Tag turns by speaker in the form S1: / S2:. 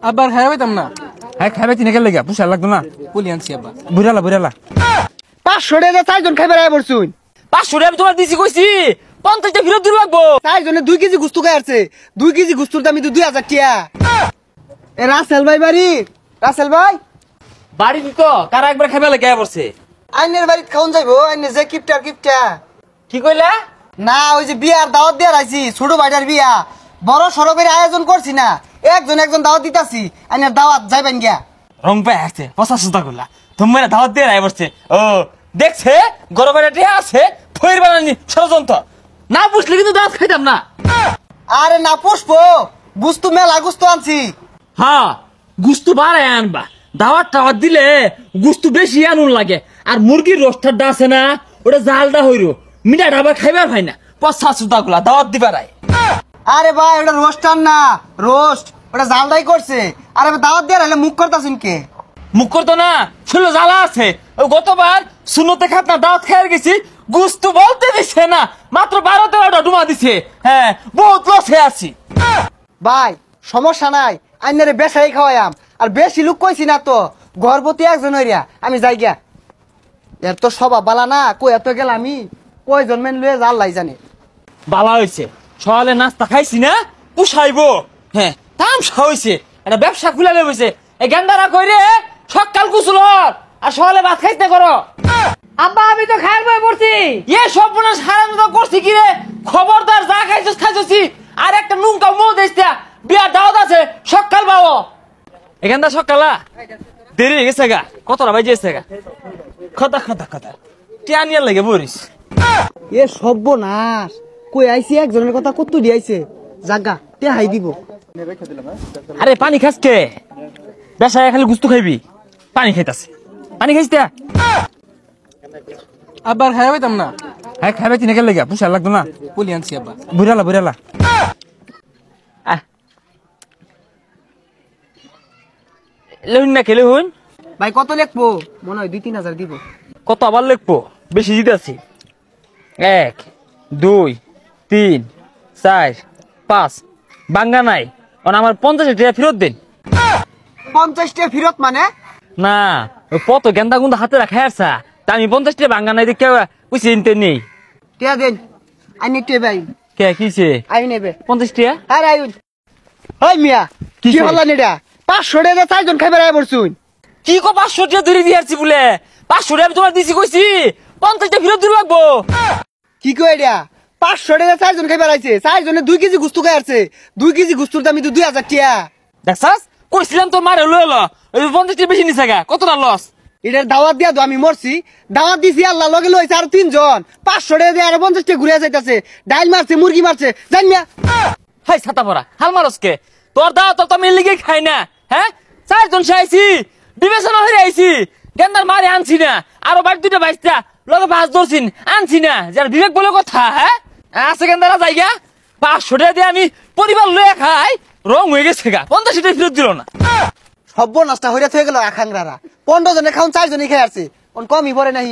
S1: আবার খাই পাইতাম না।
S2: হ্যাঁ খাইবে তিনে গেলে গা পুষা লাগতো না।
S1: পুলি আনছি আব্বা।
S2: বুড়ালা বুড়ালা
S3: 500 টাকা 4 জন খাইবার আয় পড়ছুন।
S4: 500 টাকা তোমার দিছি কইছি 50 টাকা ফেরত দিতে লাগবো।
S3: 4 জনে 2 কেজি গুস্তু খাই আসছে। 2 কেজি গুস্তুর দাম 2000 টাকা। এ রাসেল ভাই বাড়ি, রাসেল ভাই
S4: বাড়ি দিত কারা একবার খাইবে লাগে পড়ছে।
S3: আইনের বাড়িতে খাওন যাইবো, আইনে যে কিপটা
S4: কি কইলা?
S3: না ওই যে বিয়ার দাওয়াত দিয়ে আইছি, ছোট ভাইটার বিয়া বড় সড়কের আয়োজন করছি না, একজন দাওয়াত দিতাছি, আইনের দাওয়াত যাইবেন গিয়া।
S4: রং পায় আসছে 50 টাকা করলা তোমার দাওয়াত দিয়ে রায় পড়ছে। ও দেখছে গরমের টিয়া আছে ফইর বানানি ষড়যন্ত্র না বুঝলে কিন্তু দাওয়াত খাইতাম না।
S3: আরে না পুষ্পো গুস্তু মেলা গুস্তু আনছি।
S4: হ্যাঁ গুস্তু বাড়ায় আনবা, দাওয়াত দিলে গুস্তু বেশি আনুন লাগে। আর মুরগির রোস্টারটা আছে না ওটা জালটা হইরো মিঠা ডাবা খাইবার হয় না 50 টাকা করলা দাওয়াত দিবার আয়।
S3: আরে ভাই ওটা রোস্টার না, রোস্ট ওটা জালদাই করছে। আরে দাওয়াত দিয়ে রাইলে মুখ করতাছেন কে?
S4: মুখ করতো না শুনলো জ্বালা আছে। ও গতবার শুনোতে খাত না দাওয়াত খাইয়ার গেছি গুস্তু বলতে দিছে না, মাত্র 12-13টা ডুমা দিছে। হ্যাঁ বহুত লসে আছি।
S3: ভাই সমস্যা নাই, আইনারে বেশাই খাওয়াইয়াম। আর বেশি লোক কইছি না তো, গর্ভবতী একজন হইয়া আমি যাই গিয়া। এর তো স্বভাব বালা না, কই এত গেল আমি কয়জন মেন লয়ে যা আল্লাহ জানে।
S4: বালা হয়েছে সকালে নাস্তা খাইছি না পুষাইবো। হ্যাঁ তামসা হয়েছে একটা ব্যবসা খুলে লেগেছে। এই গেন্দারা কইরে সকাল কুচুল আর সকালে ভাত খাইতে করো।
S5: আব্বা আমি তো খাইর বই পড়ছি।
S4: এ সব বোনা সারা মতো করছি কি রে? খবরদার যা খাইছিস খাইছি। আর একটা নুনকা মো দেশটা বিয়ার দাওয়াত আছে সকাল পাবো। এখানটা সকালা দেরি হয়ে গেছে গা, কতটা বাজে গেছে গা। কথা টিয়ানিয়ার লাগে বরিস।
S3: এ সর্বনাশ, কই আইছি একজনের কথা কত দি আইছে, জাগা তে হাই দিব।
S4: আরে পানি খাস কে? বেসায় খালি গুস্তু খাইবি, পানি খাইতাছে। পানি খাইস তা?
S1: আবার খাই পাইতাম না।
S2: হ্যাঁ খাইবে তিনে গেলে গা পুষা লাগতো না।
S1: পুলি আনছি আব্বা।
S2: বুড়ালা বুড়ালা
S4: লেহুন না খেলে হুন
S3: ভাই কত লিখবো? মনে হয় 2-3 হাজার দিব।
S4: কত আবার লিখবো? বেশি দিতে আছি। 1 2 3 4 5 বাঙ্গা নাই আমার 50 টাকা ফেরত দেন।
S3: 50 টাকা ফেরত মানে?
S4: না ওই কত গেন্দা গুন্দা হাতে রাখাই আসা তা আমি 50 টাকা বাঙ্গা নাই দেখে বুঝছি নিতে নেই।
S3: টিয়া দেন আইনি টিয়া ভাই।
S4: কে কিছে
S3: আই নেবে
S4: 50 টাকা?
S3: আরে আইন ওই মিয়া কি
S4: কিসে?
S3: হলো নেডা? 500 টাকা 4 জন খাইবার আয় পড়ছুন।
S4: কি কো 500 টাকা ধরে দিয়েছি বলে? 500 টাকা তোমার দিছি কইছি 50 টাকা ফেরত দিতে লাগবো।
S3: কি কই এটা? 500 টাকা 4 জন খাইবার আইছে। 4 জনে 2 কেজি গুস্তু খাই আসছে। 2 কেজি গুস্তুর দাম 2000 টাকা।
S4: দেখছাস কইছিলাম তো মারে লই এলো ওই 50 টাকা বেশি নিছে গা, কতটা লস।
S3: এটার দাওয়াত দিয়া তো আমি মরছি। দাওয়াত দিছি আল্লাহ লগে লইছে আর 3 জন। 500 টাকা দিয়ে আর 50 টাকা ঘুরে যাইতাছে। ডাইল মারছে, মুরগি মারছে, জান মিয়া।
S4: হাই ছাতা পড়া হাল মারসকে তোর দাও তো আমি লিগে খাই না। হ্যাঁ 4 জন আইছি বিবেচনা হয়ে আইছি গেন্দার মারে আনছি না, আরো বাড়ি 2টা বাইসটা লগে 5 ধরছিন আনছি না, যার বিবেক বলে কথা। হ্যাঁ আছে গেন্দারা জায়গা 500 টাকা দিয়ে আমি পরিবার লয়ে খাই রং হয়ে গেছে গা, 50 টাকা ফেরত দিল না।
S3: সর্বনাশটা হইরা থয়ে গেল আখাংরারা। 15 জনে খাউন 4 জনই খাই আসছে। কোন কমই পড়ে নাই।